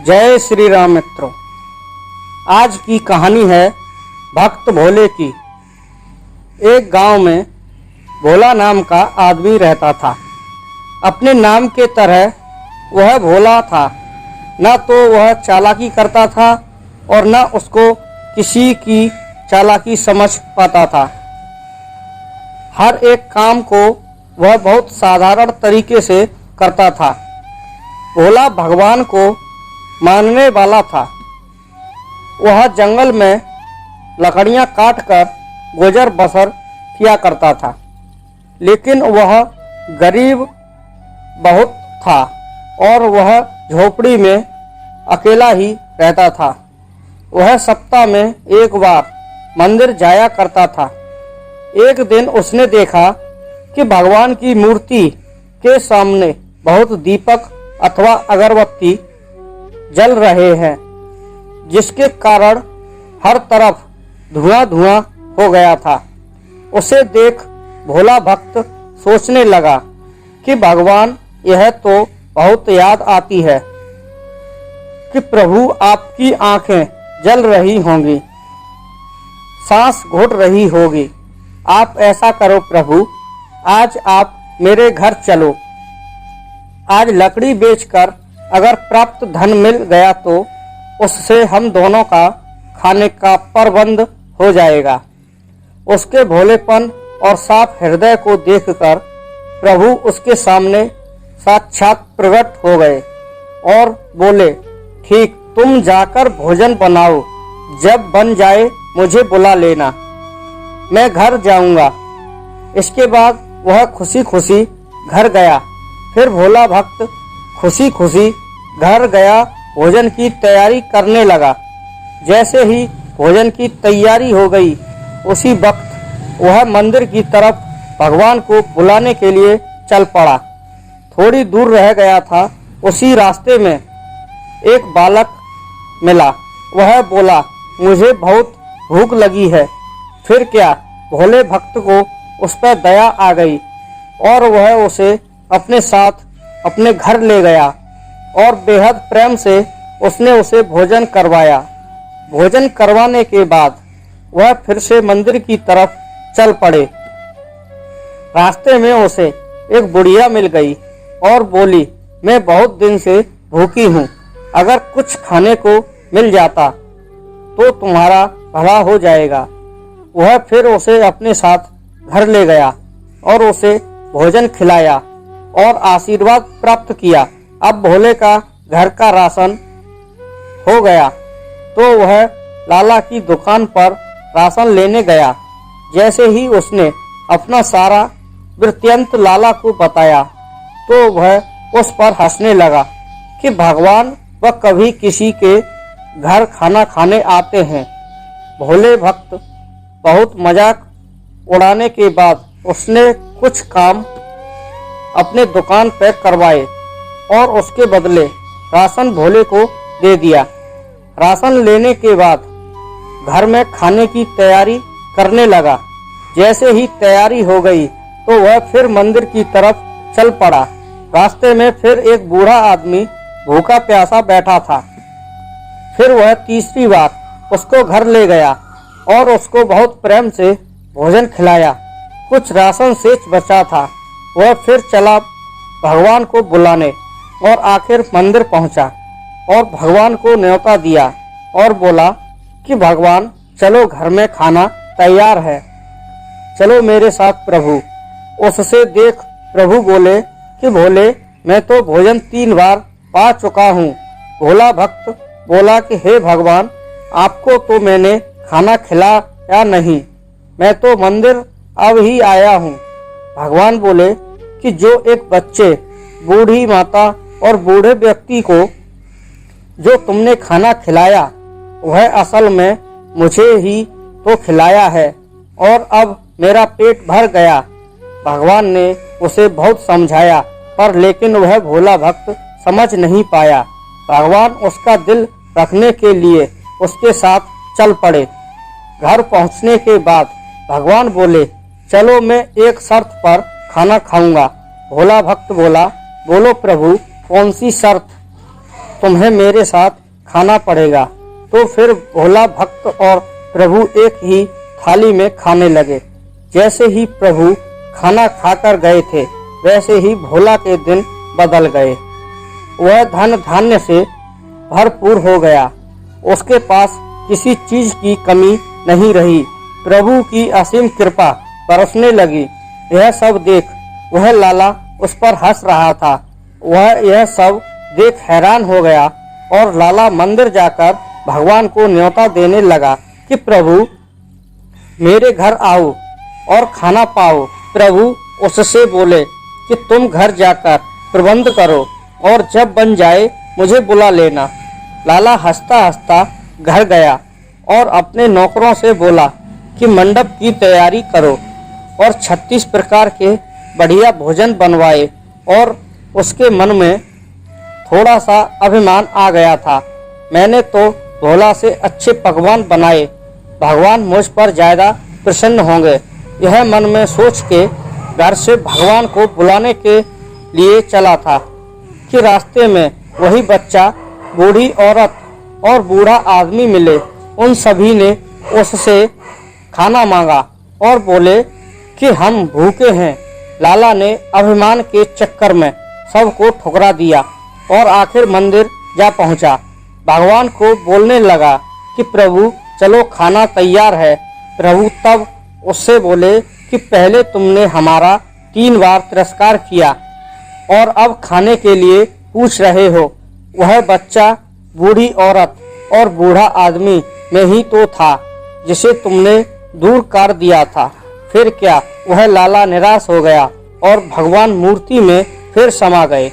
जय श्री राम मित्रों। आज की कहानी है भक्त भोले की। एक गांव में भोला नाम का आदमी रहता था। अपने नाम के तरह वह भोला था। न तो वह चालाकी करता था और न उसको किसी की चालाकी समझ पाता था। हर एक काम को वह बहुत साधारण तरीके से करता था। भोला भगवान को मानने वाला था। वह जंगल में लकड़ियां काटकर गुजर बसर किया करता था, लेकिन वह गरीब बहुत था और वह झोपड़ी में अकेला ही रहता था। वह सप्ताह में एक बार मंदिर जाया करता था। एक दिन उसने देखा कि भगवान की मूर्ति के सामने बहुत दीपक अथवा अगरबत्ती जल रहे हैं, जिसके कारण हर तरफ धुआं धुआं हो गया था। उसे देख भोला भक्त सोचने लगा कि भगवान, यह तो बहुत याद आती है कि प्रभु आपकी आंखें जल रही होंगी, सांस घुट रही होगी। आप ऐसा करो प्रभु, आज आप मेरे घर चलो। आज लकड़ी बेचकर अगर प्राप्त धन मिल गया तो उससे हम दोनों का खाने का प्रबंध हो जाएगा। उसके भोलेपन और साफ हृदय को देखकर प्रभु उसके सामने साक्षात प्रकट हो गए और बोले, ठीक, तुम जाकर भोजन बनाओ। जब बन जाए मुझे बुला लेना, मैं घर जाऊंगा। इसके बाद वह खुशी खुशी घर गया। फिर भोला भक्त खुशी खुशी घर गया, भोजन की तैयारी करने लगा। जैसे ही भोजन की तैयारी हो गई, उसी वक्त वह मंदिर की तरफ भगवान को बुलाने के लिए चल पड़ा। थोड़ी दूर रह गया था, उसी रास्ते में एक बालक मिला। वह बोला, मुझे बहुत भूख लगी है। फिर क्या, भोले भक्त को उस पर दया आ गई और वह उसे अपने साथ अपने घर ले गया और बेहद प्रेम से उसने उसे भोजन करवाया। भोजन करवाने के बाद वह फिर से मंदिर की तरफ चल पड़े। रास्ते में उसे एक बुढ़िया मिल गई और बोली, मैं बहुत दिन से भूखी हूँ, अगर कुछ खाने को मिल जाता तो तुम्हारा भला हो जाएगा। वह फिर उसे अपने साथ घर ले गया और उसे भोजन खिलाया और आशीर्वाद प्राप्त किया। अब भोले का घर का राशन हो गया तो वह लाला की दुकान पर राशन लेने गया। जैसे ही उसने अपना सारा वृत्तांत लाला को बताया तो वह उस पर हंसने लगा कि भगवान वह कभी किसी के घर खाना खाने आते हैं। भोले भक्त बहुत मजाक उड़ाने के बाद उसने कुछ काम अपने दुकान पर करवाए और उसके बदले राशन भोले को दे दिया। राशन लेने के बाद घर में खाने की तैयारी करने लगा। जैसे ही तैयारी हो गई तो वह फिर मंदिर की तरफ चल पड़ा। रास्ते में फिर एक बूढ़ा आदमी भूखा प्यासा बैठा था। फिर वह तीसरी बार उसको घर ले गया और उसको बहुत प्रेम से भोजन खिलाया। कुछ राशन शेष बचा था। वह फिर चला भगवान को बुलाने और आखिर मंदिर पहुंचा और भगवान को न्योता दिया और बोला कि भगवान, चलो, घर में खाना तैयार है, चलो मेरे साथ प्रभु। उससे देख प्रभु बोले कि भोले, मैं तो भोजन 3 बार पा चुका हूँ। भोला भक्त बोला कि हे भगवान, आपको तो मैंने खाना खिलाया नहीं, मैं तो मंदिर अब ही आया हूँ। भगवान बोले कि जो एक बच्चे, बूढ़ी माता और बूढ़े व्यक्ति को जो तुमने खाना खिलाया, वह असल में मुझे ही तो खिलाया है और अब मेरा पेट भर गया। भगवान ने उसे बहुत समझाया, पर लेकिन वह भोला भक्त समझ नहीं पाया। भगवान उसका दिल रखने के लिए उसके साथ चल पड़े। घर पहुंचने के बाद भगवान बोले, चलो, मैं एक शर्त पर खाना खाऊंगा। भोला भक्त बोला, बोलो प्रभु, कौन सी शर्त? तुम्हें मेरे साथ खाना पड़ेगा। तो फिर भोला भक्त और प्रभु एक ही थाली में खाने लगे। जैसे ही प्रभु खाना खाकर गए थे वैसे ही भोला के दिन बदल गए। वह धन धान्य से भरपूर हो गया। उसके पास किसी चीज की कमी नहीं रही। प्रभु की असीम कृपा बरसने लगी। यह सब देख वह लाला उस पर हंस रहा था। वह यह सब देख हैरान हो गया और लाला मंदिर जाकर भगवान को न्योता देने लगा कि प्रभु मेरे घर आओ और खाना पाओ। प्रभु उससे बोले कि तुम घर जाकर प्रबंध करो और जब बन जाए मुझे बुला लेना। लाला हंसता हंसता घर गया और अपने नौकरों से बोला कि मंडप की तैयारी करो और 36 प्रकार के बढ़िया भोजन बनवाए। और उसके मन में थोड़ा सा अभिमान आ गया था। मैंने तो भोला से अच्छे पकवान बनाए, भगवान मुझ पर ज़्यादा प्रसन्न होंगे। यह मन में सोच के घर से भगवान को बुलाने के लिए चला था कि रास्ते में वही बच्चा, बूढ़ी औरत और बूढ़ा आदमी मिले। उन सभी ने उससे खाना मांगा और बोले कि हम भूखे हैं। लाला ने अभिमान के चक्कर में सबको ठुकरा दिया और आखिर मंदिर जा पहुंचा। भगवान को बोलने लगा कि प्रभु चलो खाना तैयार है। प्रभु तब उससे बोले कि पहले तुमने हमारा 3 बार तिरस्कार किया और अब खाने के लिए पूछ रहे हो। वह बच्चा, बूढ़ी औरत और बूढ़ा आदमी में ही तो था जिसे तुमने दूर कर दिया था। फिर क्या? वह लाला निराश हो गया और भगवान मूर्ति में फिर समा गए।